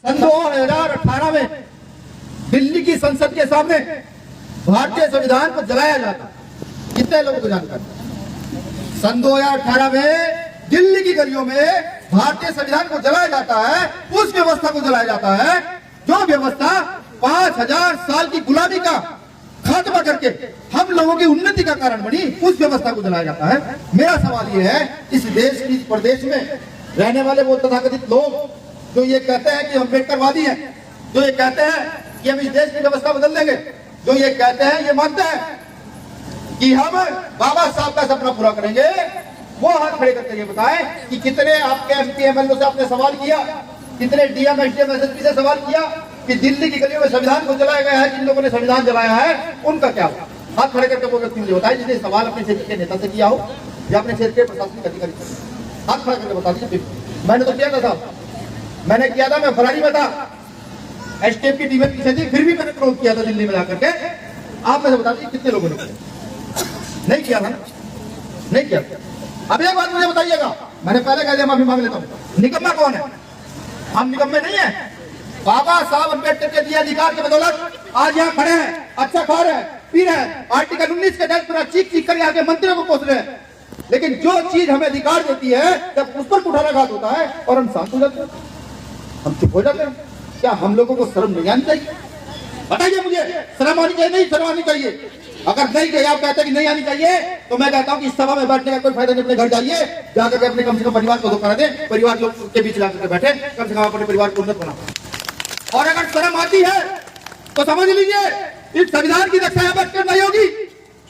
सन 2018 में दिल्ली की संसद के सामने भारतीय संविधान को जलाया जाता, कितने लोगों को जानकारी? सन 2018 में दिल्ली की गलियों में भारतीय संविधान को जलाया जाता है, उस व्यवस्था को जलाया जाता है जो व्यवस्था 5000 साल की गुलामी का खात्मा करके हम लोगों की उन्नति का कारण बनी, उस व्यवस्था को जलाया जाता है। मेरा सवाल यह है, इस देश की प्रदेश में रहने वाले वो तथाकथित लोग जो ये कहते हैं कि हम अम्बेडकरवादी हैं, जो ये कहते हैं कि हम इस देश की व्यवस्था बदल देंगे, जो ये कहते हैं, ये मानते हैं कि हम बाबा साहब का सपना पूरा करेंगे, वो हाथ खड़े करके ये बताएं कि कितने आपके एमपी एमएलए से आपने सवाल किया, कितने डीएम एसडीएम एसएसपी से सवाल किया कि दिल्ली की गलियों में संविधान को जलाया गया है, जिन लोगों ने संविधान जलाया है उनका क्या हुआ? हाथ खड़े करके वो व्यक्ति मुझे बताए जिसने सवाल अपने क्षेत्र के नेता से किया हो या अपने क्षेत्र के प्रशासनिक अधिकारी से। हाथ खड़ा करके बता दीजिए। मैंने तो किया था साहब, मैंने किया था, मैं फरारी में था, एसटीएफ की टीम पीछे थी, फिर भी मैंने विरोध किया था दिल्ली में जाकर के। आप मुझे बता दीजिए कितने लोगों ने किया? नहीं किया था ना, नहीं किया। अब एक बात मुझे बताइएगा, मैंने पहले कह दिया, माफी मांग लेता हूँ, निकम्मा कौन है? हम निकम्मे नहीं है। बाबा साहब अम्बेडकर के दिए अधिकार के बदौलत आज यहाँ खड़े हैं, अच्छा खा रहे हैं, पी रहे हैं, आर्टिकल 19 के तहत पूरा चीख चीख कर यहाँ के मंत्रियों को पोस रहे हैं। लेकिन जो चीज हमें अधिकार देती है, जब उस पर कुठाराघात होता है और हम शांत हो जाते हैं, हम चुप हो जाते हैं। क्या हम लोगों को शर्म नहीं आनी चाहिए? बताइए मुझे, शर्म आनी चाहिए? नहीं शर्म आनी चाहिए। अगर नहीं चाहिए, आप कहते हैं कि नहीं आनी चाहिए, तो मैं कहता हूं कि इस सभा में बैठने का कोई फायदा नहीं। अपने घर जाइए, जाकर के अपने कम से कम परिवार को धोखा दें, परिवार लोग के बीच जाकर बैठे, कम से कम अपने परिवार को उन्नत बना। और अगर शर्म आती है तो समझ लीजिए इस संविधान की रक्षा अम्बेडकर नहीं होगी।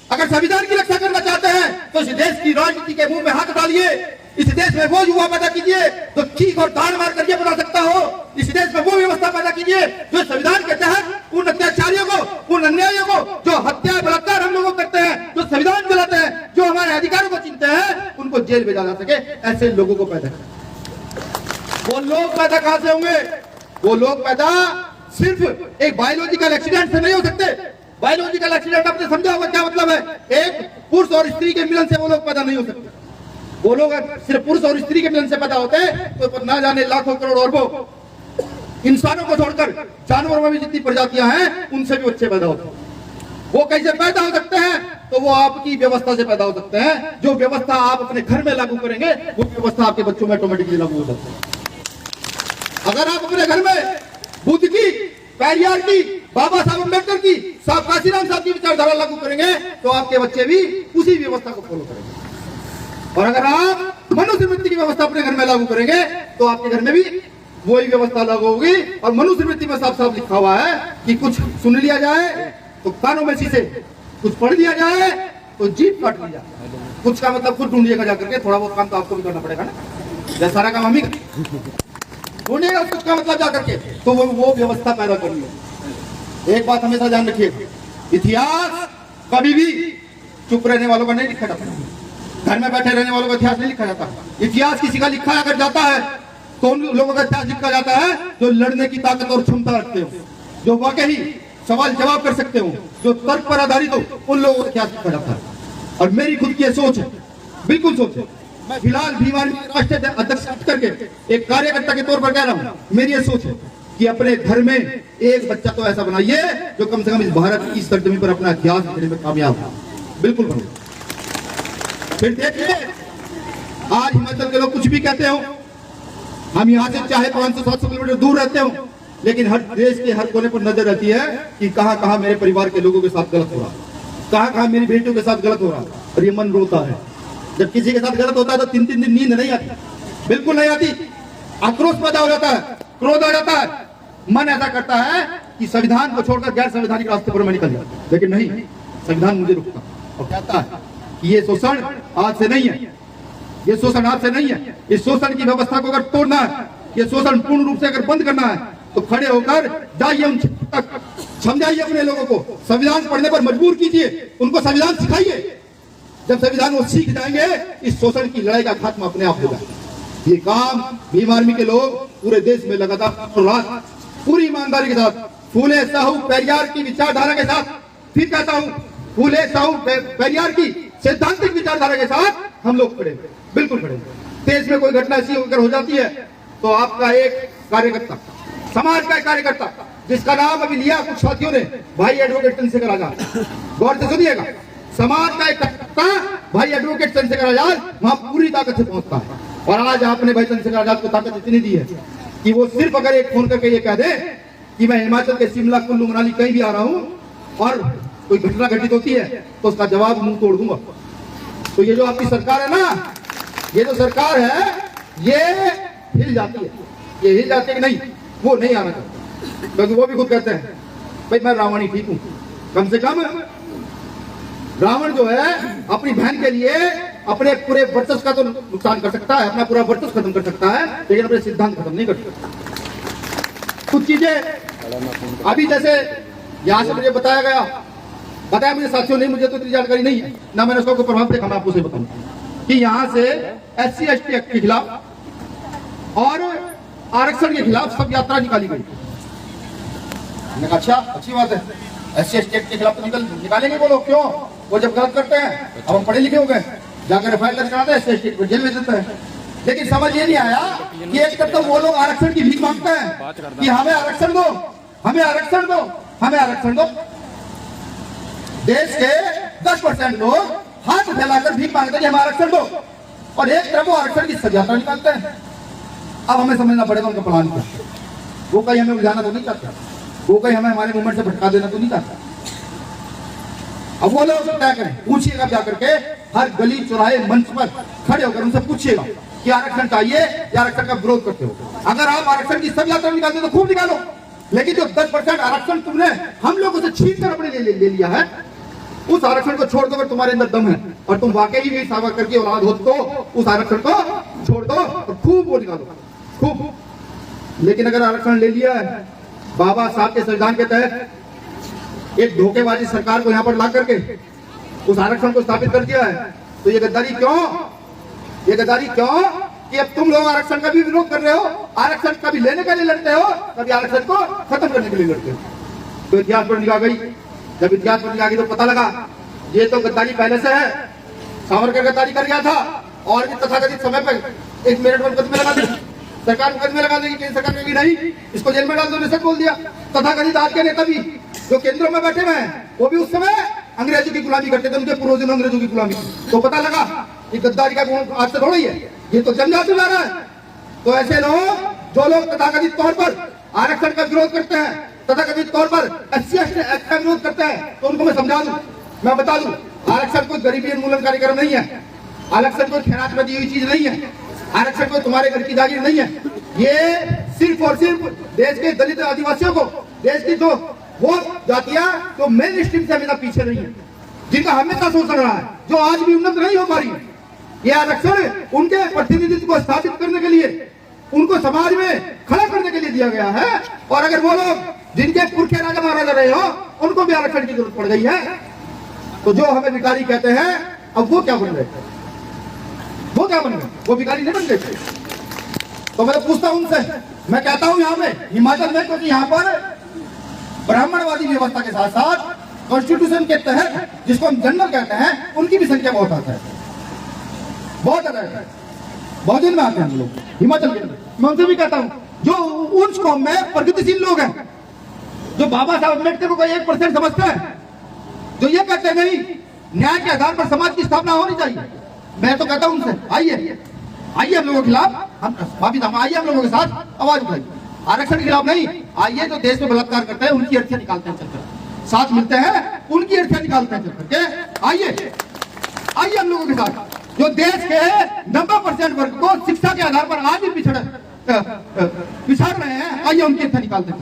अगर संविधान की रक्षा करना चाहते हैं तो इस देश की राजनीति के मुंह में हाथ डालिए। इस देश में वो युवा पैदा कीजिए जो चीख और ताड़ मार कर ये बना सकता हो। इस देश में वो व्यवस्था पैदा कीजिए जो संविधान के तहत उन अत्याचारियों को, उन अन्यायियों को, जो हत्या बलात्कार हम लोग करते हैं, जो संविधान चलाते हैं, जो हमारे अधिकारों को छीनते हैं, उनको जेल भेजा जा सके। ऐसे लोगों को पैदा करें। वो लोग पैदा कहां से होंगे? वो लोग पैदा सिर्फ एक बायोलॉजिकल एक्सीडेंट से नहीं हो सकते। बायोलॉजिकल एक्सीडेंट आपने समझा होगा क्या मतलब है? एक पुरुष और स्त्री के मिलन से वो लोग पैदा नहीं हो सकते। वो लोग सिर्फ पुरुष और स्त्री के मिलन से पैदा होते हैं तो ना जाने लाखों करोड़ अरबों इंसानों को छोड़कर जानवरों में भी जितनी प्रजातियां हैं उनसे भी बच्चे पैदा होते हैं। वो कैसे पैदा हो सकते हैं? तो वो आपकी व्यवस्था से पैदा हो सकते हैं। जो व्यवस्था आप अपने घर में लागू करेंगे वो व्यवस्था आपके बच्चों में ऑटोमेटिकली लागू हो सकती है। अगर आप अपने घर में बुद्ध की, पेरियार की, बाबा साहब अम्बेडकर की, साहब काशीराम साहब की विचारधारा लागू करेंगे तो आपके बच्चे भी उसी व्यवस्था को फॉलो करेंगे। और अगर आप मनुस्मृति की व्यवस्था अपने घर में लागू करेंगे तो आपके घर में भी वही व्यवस्था लागू होगी। और मनुस्मृति में साफ साफ लिखा हुआ है कि कुछ सुन लिया जाए तो कानों में शीशे, कुछ पढ़ लिया जाए तो जीभ काट ली जाए। कुछ का मतलब खुद ढूंढिएगा जाकर के, थोड़ा बहुत काम तो आपको भी करना पड़ेगा ना, जैसा सारा काम हम ही ढूंढिएगा कुछ का मतलब जाकर के, तो वो व्यवस्था पैदा करनी है। एक बात हमेशा ध्यान रखिए, इतिहास कभी भी चुप रहने वालों का नहीं लिखा जाता, घर में बैठे रहने वालों का इतिहास नहीं लिखा जाता। इतिहास किसी का लिखा अगर जाता है तो उन लोगों का इतिहास लिखा जाता है जो लड़ने की ताकत और क्षमता रखते हो, जो वाकई सवाल जवाब कर सकते हो, जो तर्क पर आधारित हो, उन लोगों का इतिहास लिखा जाता है। और मेरी खुद की सोच है, बिल्कुल सोच है। मैं फिलहाल भीम आर्मी के राष्ट्रीय अध्यक्ष करके एक कार्यकर्ता के तौर पर कह रहा हूँ, मेरी ये सोच है कि अपने घर में एक बच्चा तो ऐसा बनाइए जो कम से कम इस भारत की सरजमीन पर अपना इतिहास लिखने में कामयाब हो। बिल्कुल बनाइए। फिर देखिए, आज हिमाचल के लोग कुछ भी कहते हो, हम यहाँ से चाहे 500-700 किलोमीटर दूर रहते हो, लेकिन हर देश के हर कोने पर नजर रहती है कि कहाँ कहाँ मेरे परिवार के लोगों के साथ गलत हो रहा, कहाँ कहाँ मेरी बेटियों के साथ गलत हो रहा। और ये मन रोता है जब किसी के साथ गलत होता है तो 3-3 दिन नींद नहीं आती, बिल्कुल नहीं आती। आक्रोश पैदा हो जाता है, क्रोध आ जाता है, मन ऐसा करता है कि संविधान को छोड़कर गैर संवैधानिक रास्ते पर मैं निकल जाता। लेकिन नहीं, संविधान मुझे रुकता और कहता है कि ये शोषण आज से नहीं है, ये शोषण आज से नहीं है। इस शोषण की व्यवस्था को अगर तोड़ना है, ये शोषण पूर्ण रूप से अगर बंद करना है तो खड़े होकर जाइए, उन तक समझाइए अपने लोगों को, संविधान पढ़ने पर मजबूर कीजिए, उनको संविधान सिखाइए। जब संविधान वो सीख जाएंगे, इस शोषण की लड़ाई का खात्मा अपने आप होगा। ये काम भीम आर्मी के लोग पूरे देश में लगातार पूरी ईमानदारी के साथ, फूले साहू पेरियार की विचारधारा के साथ, फिर कहता हूँ फूले साहू पेरियार की सैद्धांतिक विचारधारा के साथ हम लोग खड़े, बिल्कुल खड़े। देश में कोई घटना ऐसी अगर हो जाती है तो आपका एक कार्यकर्ता समाज का एक कार्यकर्ता जिसका नाम अभी लिया कुछ साथियों ने, भाई एडवोकेट चंद्रशेखर आजाद, गौर से सुनिएगा, समाज का एक कार्यकर्ता भाई एडवोकेट चंद्रशेखर आजाद वहां पूरी ताकत से पहुंचता है। और आज आपने भाई चंद्रशेखर आजाद को ताकत इतनी दी है कि वो सिर्फ अगर एक फोन करके ये कह दे कि मैं हिमाचल के शिमला कुल्लू मनाली कहीं भी आ रहा हूं और कोई घटना घटित होती है तो उसका जवाब मुंह तोड़ दूंगा। तो ये जो आपकी सरकार है ना, ये जो सरकार है ये हिल जाती है, ये हिल जाती है कि नहीं, वो नहीं आना चाहता, क्योंकि वो भी खुद कहते हैं भाई मैं रावण ही ठीक हूं। कम से कम रावण जो है अपनी बहन के लिए अपने पूरे वर्चस्व का तो नुकसान कर सकता है, अपना पूरा वर्चस्व खत्म कर सकता है, लेकिन अपने सिद्धांत खत्म नहीं कर सकता। कुछ चीजें अभी जैसे यहाँ से मुझे बताया मुझे साथियों नहीं, मुझे तो इतनी जानकारी नहीं है ना, मैंने उसका कोई प्रभाव देखा। मैं आपको से बताऊं कि यहाँ से SC/ST एक्ट के खिलाफ और आरक्षण के खिलाफ सब यात्रा निकाली गई। मैंने कहा अच्छा अच्छी बात है, SC/ST एक्ट के खिलाफ तो निकालेंगे वो लोग, क्यों? वो जब गलत करते हैं, अब हम पढ़े लिखे हो गए, जाकर FIR दर्ज कराते हैं, SC/ST को जेल में देते हैं। लेकिन समझ ये नहीं आया कि एक तरफ तो वो लोग आरक्षण की भीख मांगते हैं कि हमें आरक्षण दो, हमें आरक्षण दो, हमें आरक्षण दो। देश के 10% लोग हाथ फैलाकर भीख मांगते हैं हमें आरक्षण दो, और एक तरफ वो आरक्षण की सजाता निकालते हैं। अब हमें समझना पड़ेगा उनका प्लान क्या। वो कहीं हमें उलझाना तो नहीं चाहता, वो कहीं हमें हमारे मूवमेंट से भटका देना तो नहीं चाहता। अब वो लोग क्या करें, पूछिएगा जाकर के हर गली चौराहे मंच पर खड़े होकर उनसे पूछिएगा कि आरक्षण चाहिए या आरक्षण का विरोध करते हो। अगर आप आरक्षण की सब यात्रा निकालते तो खूब निकालो, लेकिन जो 10% आरक्षण तुमने हम लोगों से छीन कर अपने ले लिया है, उस आरक्षण को छोड़ दो। अगर तुम्हारे अंदर दम है और तुम वाकई भी सावरकर की औलाद हो तो उस आरक्षण को छोड़ दो और खूब वो निकालो, खूब। लेकिन अगर आरक्षण ले लिया है बाबा साहब के संविधान के तहत एक धोखेबाजी सरकार को यहाँ पर ला करके उस आरक्षण को स्थापित कर दिया है, तो ये गद्दारी क्यों? ये गद्दारी क्यों कि अब तुम लोग आरक्षण का भी विरोध कर रहे हो, आरक्षण कभी लेने के लिए लड़ते हो, कभी आरक्षण को खत्म करने के लिए लड़ते हो। तो इतिहास पर निगाह गई, जब इतिहास पर निगाह गई तो पता लगा ये तो गद्दारी पहले से है। सावरकर गद्दारी कर गया था और भी तथाकथित समय पर 1 मिनट में मुकदमे लगा दी, सरकार मुकदमे लगा देगी, केंद्र सरकार कहेगी नहीं इसको जेल में डाल दो, ने बोल दिया। तथाकथित आज के नेता भी जो केंद्रों में बैठे हुए हैं वो भी उस समय अंग्रेजों की गुलामी करते थे, उनके पूर्वजों ने अंग्रेजों की गुलामी की। तो पता लगा कि गद्दारी का गुण आज से थोड़ा ही है, ये तो जनजाति ला रहा है। तो ऐसे लोग जो लोग तथाकथित तौर पर आरक्षण का विरोध करते हैं, तथाकथित तौर पर SC/ST एक्ट का विरोध करते हैं, तो उनको मैं समझा दूं, मैं बता दूं, आरक्षण कोई गरीबी उन्मूलन कार्यक्रम नहीं है, आरक्षण कोई खैरात में दी हुई चीज नहीं है, आरक्षण कोई तुम्हारे घर की जागीर नहीं है। ये सिर्फ और सिर्फ देश के दलित आदिवासियों को, देश की जो वो जातियां जो मेन स्ट्रीम से हमेशा पीछे नहीं है, जिनका हमेशा शोषण रहा है, जो आज भी उन्नत नहीं हो पा रही है, ये आरक्षण उनके प्रतिनिधित्व को स्थापित करने के लिए, उनको समाज में खड़ा करने के लिए दिया गया है। और अगर वो लोग जिनके पुरखे राजा महाराजा रहे हो उनको भी आरक्षण की जरूरत पड़ गई है, तो जो हमें भिखारी कहते हैं अब वो क्या बन गए? वो क्या बन गए? वो भिखारी नहीं बन गए। तो मैं पूछता हूं उनसे, मैं कहता हूं यहाँ पे हिमाचल में, क्योंकि यहाँ पर ब्राह्मणवादी व्यवस्था के साथ साथ कॉन्स्टिट्यूशन के तहत जिसको हम जनरल कहते हैं उनकी भी संख्या बहुत आता है, बहुत ज्यादा है, बहुत दिन में आते हैं हम लोग हिमाचल के अंदर। मैं उनसे भी कहता हूं जो उन कौम में प्रगतिशील लोग हैं, जो बाबा साहब अम्बेडकर को कोई 1% समझते हैं, जो ये कहते हैं नहीं न्याय के आधार पर समाज की स्थापना होनी चाहिए, मैं तो कहता हूं उनसे आइए हम लोगों के खिलाफ, आइए हम लोगों के साथ आवाज उठाइए, आरक्षण के खिलाफ नहीं, आइए जो देश में बलात्कार करते हैं उनकी अर्थियां निकालते हैं चलकर, साथ मिलते हैं उनकी अर्थियां निकालते हैं चलकर के, आइए हम लोगों के साथ, जो देश के 90% वर्ग को शिक्षा के आधार पर आज भी पिछाड़ रहे हैं, आइए उनकी अर्थियां निकालते हैं।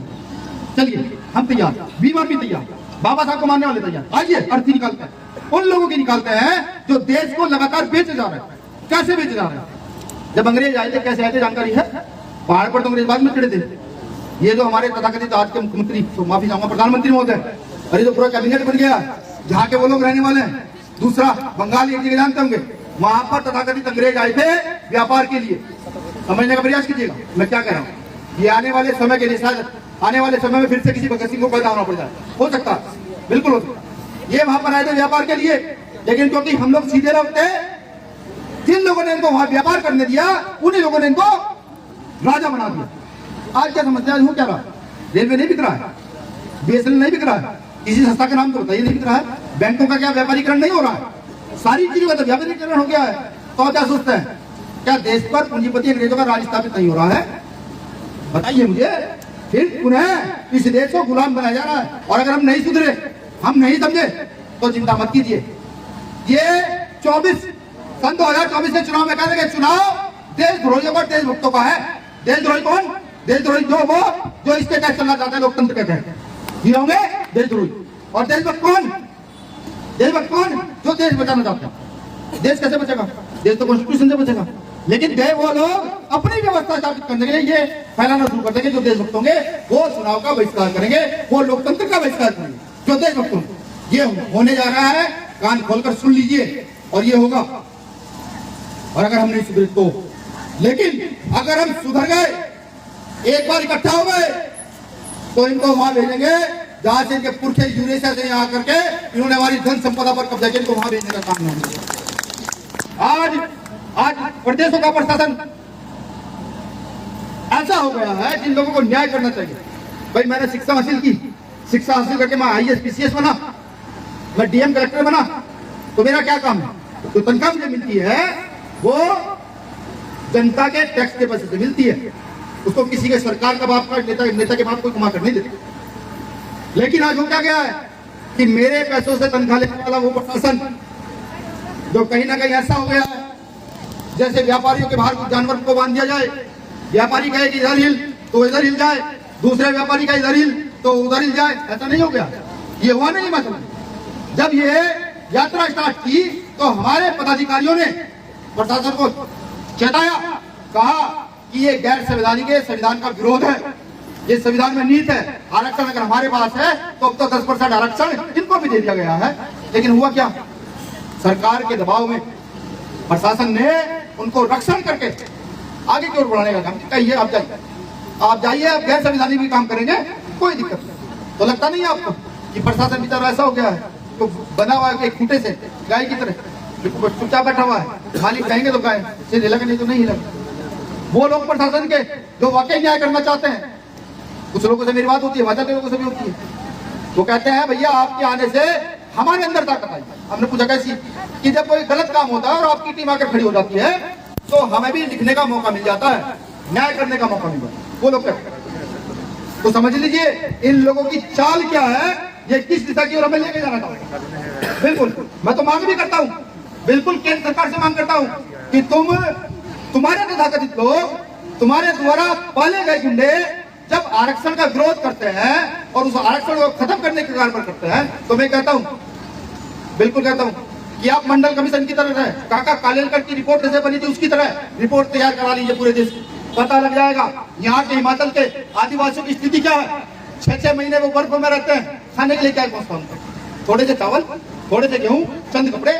चलिए हम तैयार, बीमार भी तैयार, बाबा साहब को मानने वाले तैयार, आइए अर्थी निकालते हैं, उन लोगों की निकालते हैं जो देश को लगातार बेचे जा रहे हैं। कैसे बेचे जा रहे हैं? जब अंग्रेज आए थे कैसे आए थे जानकारी है? पहाड़ पर तो अंग्रेज बाद में चढ़े थे। ये जो हमारे तथाकथित आज के मुख्यमंत्री, तो माफी चाहूंगा प्रधानमंत्री महोदय, अरे जो पूरा कैबिनेट बन गया जहाँ के वो लोग रहने वाले हैं, दूसरा बंगाल एक जगह जानते होंगे, वहां पर तथाकथित अंग्रेज आए थे व्यापार के लिए। समझने का प्रयास कीजिएगा मैं क्या कह रहा हूँ। ये आने वाले समय के लिए शायद आने वाले समय में फिर से किसी भगत सिंह को पैदा होना पड़ जाए, हो सकता है, बिल्कुल हो सकता है। ये वहां पर आए थे व्यापार के लिए, लेकिन क्योंकि हम लोग सीधे लोग थे, जिन लोगों ने इनको वहां व्यापार करने दिया उन्हीं लोगों ने इनको राजा बना दिया। आज क्या समझते हैं? आज हो क्या रहा? रेलवे नहीं बिक रहा है, BSNL नहीं बिक रहा है, किसी संस्था का नाम तो बताइए नहीं बिक रहा है। बैंकों का क्या व्यापारीकरण नहीं हो रहा है? सारी चीजों का तो व्यापारीकरण हो गया है। तो आप क्या सोचते हैं, क्या देश पर पूंजीपति अंग्रेजों का राज स्थापित नहीं हो रहा है? बताइए मुझे। फिर पुनः इस देश को गुलाम बनाया जा रहा है। और अगर हम नहीं सुधरे, हम नहीं समझे, तो चिंता मत कीजिए। ये 2024 के चुनाव में कहते हैं चुनाव देशद्रोहियों का, देशभक्तों का है। देशद्रोही कौन? देशद्रोही जो इसके तहत चलना चाहते हैं, लोकतंत्र के तहत, ये होंगे देशद्रोही। और देशभक्त कौन? देशभक्त कौन? जो देश बचाना चाहते हैं। देश कैसे बचेगा? देश तो कॉन्स्टिट्यूशन से बचेगा। लेकिन वो लोग अपनी व्यवस्था स्थापित करने के लिए ये फैलाना शुरू कर देंगे। जो देशभक्त होंगे वो चुनाव का बहिष्कार करेंगे, वो लोकतंत्र का बहिष्कार करेंगे। जो देशभक्त होंगे, ये होने जा रहा है। कान खोलकर सुन लीजिए, और ये होगा। और अगर हम नहीं सुधरे तो, लेकिन अगर हम सुधर गए, एक बार इकट्ठा हो गए, तो इनको वहां भेजेंगे जहां से इनके पुरखे यूरेशिया से यहाँ करके इन्होंने हमारी धन संपदा पर कब्जा किया, इनको वहां भेजने का काम नहीं। आज प्रदेशों का प्रशासन ऐसा हो गया है जिन लोगों को न्याय करना चाहिए। भाई मैंने शिक्षा हासिल की, शिक्षा हासिल करके मैं IAS PCS बना, मैं DM कलेक्टर बना, तो मेरा क्या काम है? तो तनख्वाह मुझे मिलती है वो जनता के टैक्स के पैसे से मिलती है। उसको किसी के सरकार का बाप का, नेता के बाप को कमा कर नहीं देते। लेकिन आज हो क्या गया है कि मेरे पैसों से तनख्वाह लेने वाला वो प्रशासन, जो कहीं ना कहीं ऐसा हो गया है जैसे व्यापारियों के बाहर कुछ जानवर को बांध दिया जाए। व्यापारी कहे कि इधर हिल तो इधर हिल जाए, दूसरे व्यापारी का इधर हिल तो उधर हिल जाए। ऐसा नहीं हो गया, ये हुआ नहीं मसला। जब ये यात्रा स्टार्ट की तो हमारे पदाधिकारियों ने प्रशासन को चेताया, कहा कि ये गैर संवैधानिक है, संविधान का विरोध है, ये संविधान में नीति है। आरक्षण अगर हमारे पास है तो अब तो 10% आरक्षण इनको भी दे दिया गया है। लेकिन हुआ क्या? सरकार के दबाव में प्रशासन ने उनको रक्षण करके आगे की ओर बढ़ाने का काम किया। आप जाइए, आप गैर संवैधानिक भी काम करेंगे, कोई दिक्कत नहीं। तो लगता नहीं है आपको कि प्रशासन बेचारा ऐसा हो गया है, तो बना हुआ है एक खूंटे से गाय की तरह चुपचाप बैठा हुआ है। मालिक कहेंगे तो गाय से हिलेगा, नहीं तो नहीं हिलेगा। वो लोग प्रशासन के जो वाकई न्याय करना चाहते हैं, कुछ लोगों से मेरी बात होती है, भाजपा के लोगों से भी होती है, वो कहते हैं भैया आपके आने से हमारे अंदर ताकत आई। हमने पूछा कैसी? कि जब कोई गलत काम होता है और आपकी टीम आकर खड़ी हो जाती है तो हमें भी लिखने का मौका मिल जाता है, न्याय करने का मौका मिल जाता है। वो लोग कहते हैं। तो समझ लीजिए इन लोगों की चाल क्या है, ये किस दिशा की ओर हमें लेके जाना चाहते हैं। बिल्कुल मैं तो मांग भी करता हूँ, बिल्कुल केंद्र सरकार से मांग करता हूँ कि तुम्हारे तथाकथित लोग, तुम्हारे द्वारा पाले गए गुंडे जब आरक्षण का विरोध करते हैं और उस आरक्षण को खत्म करने के कारण करते हैं, तो मैं कहता हूँ, बिल्कुल कहता हूँ कि आप मंडल कमीशन की तरह है, काका कालेलकर की रिपोर्ट जैसे बनी थी उसकी तरह रिपोर्ट तैयार करा लीजिए। पूरे देश पता लग जाएगा यहाँ के हिमाचल के आदिवासियों की स्थिति क्या है। 6-6 महीने वो बर्फ में रहते हैं, खाने के लिए क्या पहुंचता उनको? थोड़े से चावल, थोड़े से गेहूं, चंद कपड़े,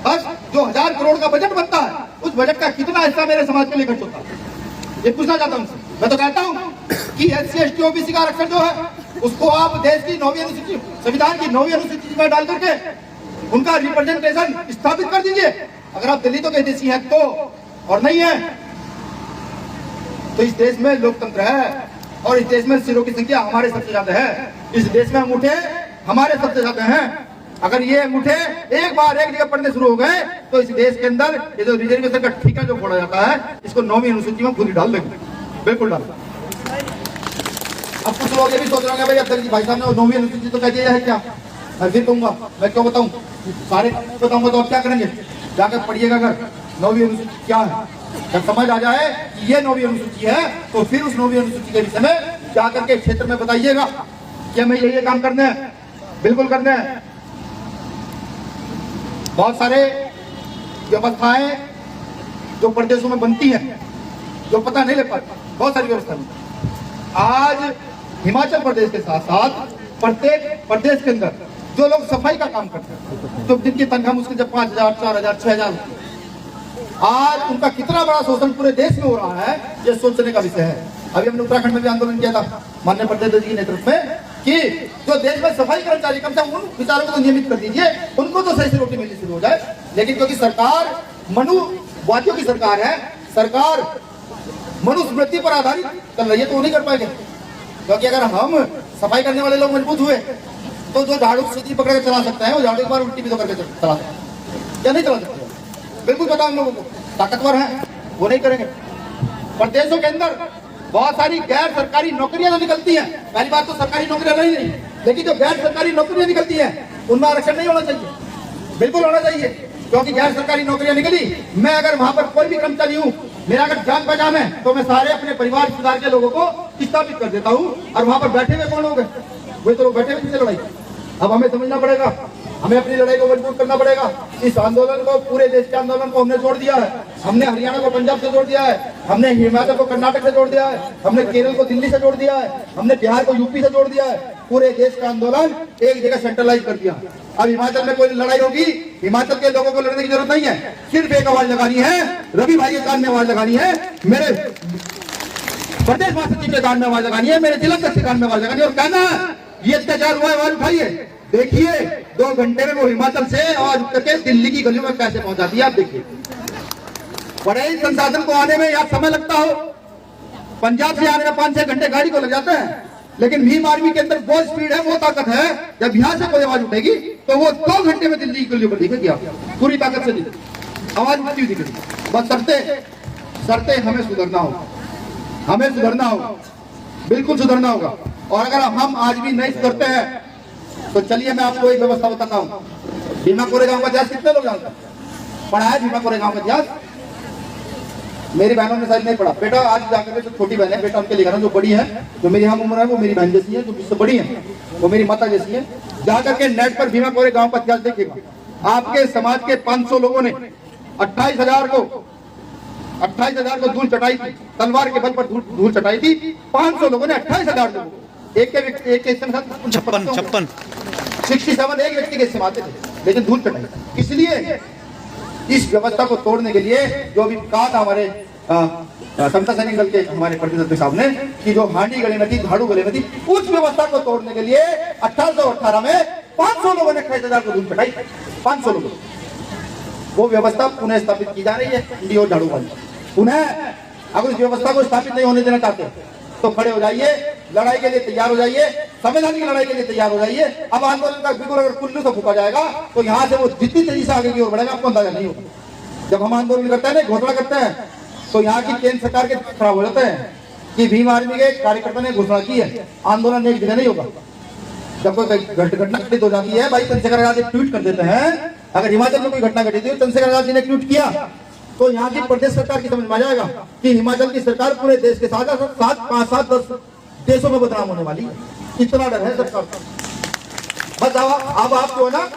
बस। जो 1000 करोड़ का बजट बनता है उस बजट का कितना हिस्सा मेरे समाज के लिए खर्च होता है, ये पूछना चाहता हूँ। मैं तो कहता हूँ कि SC ST OBC का आरक्षण जो है उसको आप देश की 9वीं अनुसूची, संविधान की 9वीं अनुसूची में डाल करके उनका रिप्रेजेंटेशन स्थापित कर दीजिए। अगर आप दलितों के देशी हैं तो, और नहीं है तो इस देश में लोकतंत्र है और इस देश में सिरों की संख्या हमारे सबसे ज्यादा है। इस देश में अंगूठे हमारे सबसे ज्यादा हैं। अगर ये अंगूठे एक बार एक जगह पड़ने शुरू हो गए तो इस देश के अंदर ये जो रिजर्वेशन का ठेका जो फोड़ा जाता है इसको 9वीं अनुसूची में पूरी डाल देंगे, बिल्कुल डाल। अब कुछ लोग ये भी सोच रहे हैं भाई अब्दुल जी भाई साहब ने 9वीं अनुसूची तो कह दिया है क्या? मैं फिर कहूंगा, मैं क्यों बताऊं, सारे बताऊंगा तो आप क्या करेंगे? जाकर पढ़िएगा अगर 9वीं अनुसूची क्या है। जब समझ आ जाए कि ये 9वीं अनुसूची है तो फिर उस 9वीं अनुसूची के विषय में जाकर के क्षेत्र में बताइएगा कि हमें ये काम करने हैं, बिल्कुल करने हैं। बहुत सारे व्यवस्थाएं जो प्रदेशों में बनती हैं जो पता नहीं लग पाता, बहुत सारी व्यवस्था। आज हिमाचल प्रदेश के साथ साथ प्रत्येक प्रदेश के अंदर जो लोग सफाई का काम करते हैं, तो जिनकी तनख्वाह मुश्किल जब 5000, 4000, 6000, आज उनका कितना बड़ा शोषण पूरे देश में हो रहा है, ये सोचने का विषय है। अभी हमने उत्तराखंड में भी आंदोलन किया था माननीय प्रदेश जी के नेतृत्व में कि जो देश में सफाई कर्मचारी कम से कम उन विचारों को तो नियमित कर दीजिए, उनको तो सही से रोटी मिलनी शुरू हो जाए। लेकिन क्योंकि सरकार मनुवादियों की सरकार है, सरकार मनुस्मृति पर आधारित चल रही है, तो वो नहीं कर पाएंगे। क्योंकि अगर हम सफाई करने वाले लोग मजबूत हुए तो जो झाड़ू सीधी पकड़ कर चला सकते हैं वो झाड़ू एक बार उल्टी भी तो करके चला सकते हैं, या नहीं चला सकते? बिल्कुल पता हम लोगों को, ताकतवर हैं वो नहीं करेंगे। प्रदेशों के अंदर बहुत सारी गैर सरकारी नौकरियां जो निकलती हैं, पहली बात तो सरकारी नौकरियां नहीं, लेकिन जो गैर सरकारी नौकरियां निकलती हैं उनमें आरक्षण नहीं होना चाहिए, बिल्कुल होना चाहिए। क्योंकि गैर सरकारी नौकरियां निकली, मैं अगर वहां पर कोई भी कर्मचारी हूँ, मेरा अगर जान पहचान है, तो मैं सारे अपने परिवार रिश्तेदार के लोगों को स्थापित कर देता हूँ। और वहां पर बैठे हुए कौन लोग हैं? वही तो लोग बैठे हुए किससे लड़ाई। अब हमें समझना पड़ेगा, हमें अपनी लड़ाई को मजबूत करना पड़ेगा। इस आंदोलन को, पूरे देश के आंदोलन को हमने जोड़ दिया है। हमने हरियाणा को पंजाब से जोड़ दिया है, हमने हिमाचल को कर्नाटक से जोड़ दिया है, हमने केरल को दिल्ली से जोड़ दिया है, हमने बिहार को यूपी से जोड़ दिया है। पूरे देश का आंदोलन एक जगह सेंट्रलाइज कर दिया। अब हिमाचल में कोई लड़ाई होगी, हिमाचल के लोगों को लड़ने की जरूरत नहीं है, सिर्फ एक आवाज लगानी है, रवि भाई के कान में आवाज लगानी है, मेरे प्रदेश महासचिव के कान में आवाज लगानी है, मेरे जिला अध्यक्ष के कान में आवाज लगानी है और कहना ये अत्याचार हुआ है, आवाज उठाइए। देखिए 2 घंटे में वो हिमाचल से आवाज उठ करके दिल्ली की गलियों में कैसे पहुंचाती है, आप देखिए। बड़े ही संसाधन को आने में या समय लगता हो, पंजाब से आने में 5-6 घंटे गाड़ी को लग जाते हैं, लेकिन भीम आर्मी के अंदर वो स्पीड है, वो ताकत है, जब यहाँ से कोई आवाज उठेगी तो वो 2 घंटे में दिल्ली की गलियों पर दिखेगी, आप पूरी ताकत से दिखेगी, आवाज उठती हुई दिखेगी। बस शर्ते हमें सुधरना होगा, हमें सुधरना होगा, बिल्कुल सुधरना होगा। और अगर हम आज भी नहीं सुधरते हैं तो चलिए मैं आपको एक व्यवस्था बताता हूँ। भीमा कोरेगांव का इतिहास कितने लोग जानते हैं? पढ़ा है भीमा कोरेगांव का इतिहास? मेरी बहनों ने शायद नहीं पढ़ा। बेटा आज जाकर जो छोटी बहन है, बेटा उनके लिखा जो बड़ी है, जो मेरी हम उम्र है, वो मेरी बहन जैसी है, जो मुझसे बड़ी है वो मेरी माता जैसी है। जाकर के नेट पर भीमा कोरेगांव का इतिहास देखिएगा। आपके समाज के 500 लोगों ने 28,000 को धूल चटाई थी, तलवार के बल पर धूल चटाई थी। 500 लोगों ने 28,000 लोगों, एक एक 56 67 एक व्यक्ति के इस्तेमाल थे, लेकिन धूल चटाई। इसलिए इस व्यवस्था को तोड़ने के लिए जो भी कहा था हमारे समता सैनिक दल के हमारे प्रतिनिधि साहब ने कि जो हांडी गले नदी, झाड़ू गले नदी, उस व्यवस्था को तोड़ने के लिए 1818 में 500 लोगों ने 28,000 को धूल चटाई। 500 लोगों, वो व्यवस्था पुनः स्थापित की जा रही है, हांडी और झाड़ू वाली पुनः। अगर इस व्यवस्था को स्थापित नहीं होने देना चाहते तो खड़े हो जाइए, लड़ाई के लिए तैयार हो जाइए, संवैधानिक लड़ाई के लिए तैयार हो जाइए। अब आंदोलन का बिल्कुल अगर कुल्लू से फूका जाएगा तो यहाँ से वो जितनी तेजी से आगे की ओर बढ़ेगा आपको अंदाजा नहीं होगा। जब हम आंदोलन करते हैं, घोषणा करते हैं, तो यहाँ की केंद्र सरकार के खराब हो जाते हैं कि भीम आर्मी के कार्यकर्ता ने घोषणा की है, आंदोलन एक जगह नहीं होगा। जब कोई घटना घटित हो जाती है, भाई चंद्रशेखर आजाद एक ट्वीट कर देते हैं, अगर हिमाचल में कोई घटना घटित हुई, चंद्रशेखर आजाद जी ने ट्वीट किया, तो यहाँ की प्रदेश सरकार की समझ में आ जाएगा कि हिमाचल की सरकार पूरे देश के साथ 5-7-10 देशों में बदनाम होने वाली है। इतना डर है सरकार का। बस अब आप जो है ना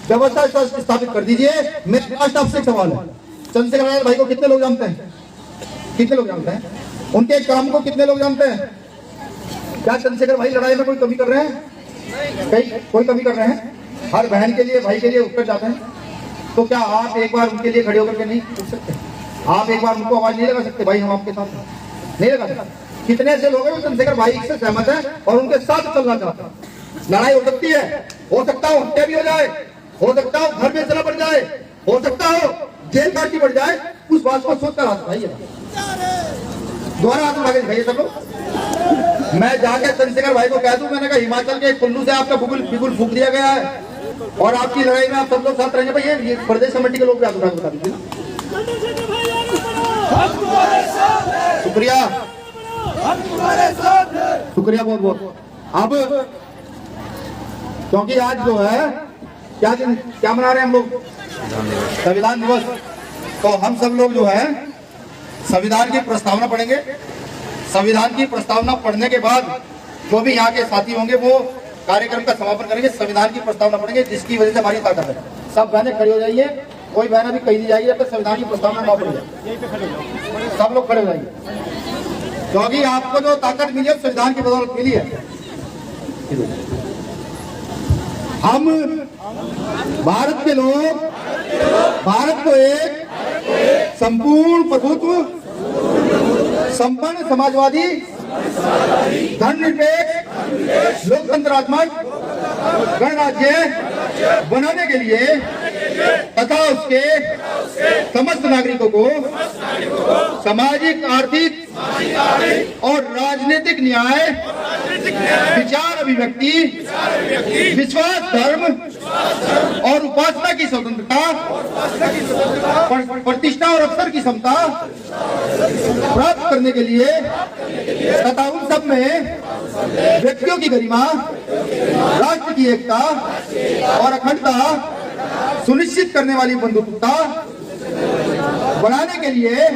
व्यवस्था स्थापित कर दीजिए। मेरा आपसे एक सवाल है, चंद्रशेखर आजाद भाई को कितने लोग जानते हैं? कितने लोग जानते हैं? उनके काम को कितने लोग जानते हैं? क्या चंद्रशेखर भाई लड़ाई में कोई कमी कर रहे हैं? कोई कमी कर रहे हैं? हर बहन के लिए, भाई के लिए उठकर जाते हैं। तो क्या आप एक बार उनके लिए खड़े होकर के नहीं पूछ सकते? आप एक बार उनको आवाज नहीं लगा सकते, भाई हम आपके साथ नहीं लगा सकते? कितने ऐसे लोग हैं जो चंद्रशेखर भाई से सहमत है और उनके साथ चलना चाहते हैं? लड़ाई हो सकती है, हो सकता हो हत्या भी हो जाए, हो सकता हो घर में चला पड़ जाए, हो सकता हो जेल काटी पड़ जाए, उस बात को सोचकर हाथ उठाइए, दोबारा हाथ उठा के दिखाइए सब लोग। मैं जाके चंद्रशेखर भाई को कह दूं, मैंने कहा हिमाचल के कुल्लू से आपका बिगुल फूंक दिया गया है और आपकी लड़ाई में आप सब लोग साथ रहेंगे। भाई ये प्रदेश कमेटी के लोग भी हाथ उठा के बता दीजिए। शुक्रिया, शुक्रिया बहुत बहुत। अब क्योंकि आज जो है क्या मना रहे हैं हम लोग? संविधान दिवस। तो हम सब लोग जो है संविधान की प्रस्तावना पढ़ेंगे। संविधान की प्रस्तावना पढ़ने के बाद जो भी यहाँ के साथी होंगे वो कार्यक्रम का समापन करेंगे। संविधान की प्रस्तावना पढ़ेंगे, जिसकी वजह से हमारी ताकत है। सब बहनें खड़ी हो जाइए, कोई बहन अभी कहीं नहीं जाएगी जब तक संविधान की प्रस्तावना ना पढ़ जाए। सब लोग खड़े हो जाइए, क्योंकि आपको जो ताकत मिली है संविधान की बदौलत मिली है। हम भारत के लोग भारत को एक संपूर्ण प्रभुत्व संपन्न समाजवादी धर्मनिरपेक्ष लोकतंत्रात्मक गणराज्य बनाने के लिए तथा उसके समस्त नागरिकों को सामाजिक, आर्थिक, और राजनीतिक न्याय, विचार अभिव्यक्ति, विश्वास, धर्म और उपासना की स्वतंत्रता, प्रतिष्ठा और अवसर की क्षमता प्राप्त करने के लिए तथा उन सब में व्यक्तियों की गरिमा, राष्ट्र की एकता और अखंडता सुनिश्चित करने वाली बंधुत्वता बढ़ाने के लिए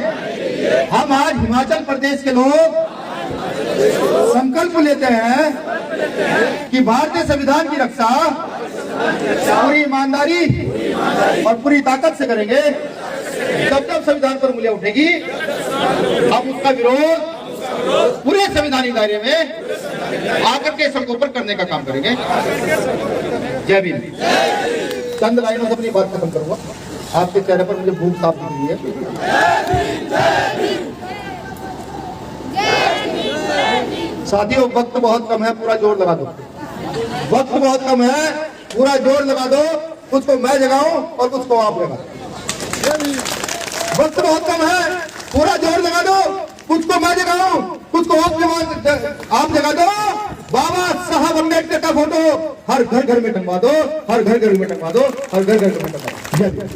हम आज हिमाचल प्रदेश के लोग संकल्प लेते हैं कि भारतीय संविधान की रक्षा पूरी ईमानदारी और पूरी ताकत से करेंगे। जब जब संविधान पर उंगलियां उठेगी हम उसका विरोध पूरे संवैधानिक दायरे में आकर के सड़कों पर करने का काम करेंगे। जय भीम। चंद लाइनों से अपनी बात खत्म करूंगा। आपके चेहरे पर मुझे भूख साफ दिख रही है। साथियों, वक्त बहुत कम है, पूरा जोर लगा दो। वक्त बहुत कम है, पूरा जोर लगा दो। कुछ को मैं जगाऊं और कुछ को आप जगाओ। वक्त बहुत कम है, पूरा जोर लगा दो। कुछ को मैं जगाऊं, कुछ को आप जगा दो। बाबा साहब अम्बेडकर का फोटो हर घर घर में टंगवा दो, हर घर घर में टंगवा दो, हर घर घर में टंगवा दो।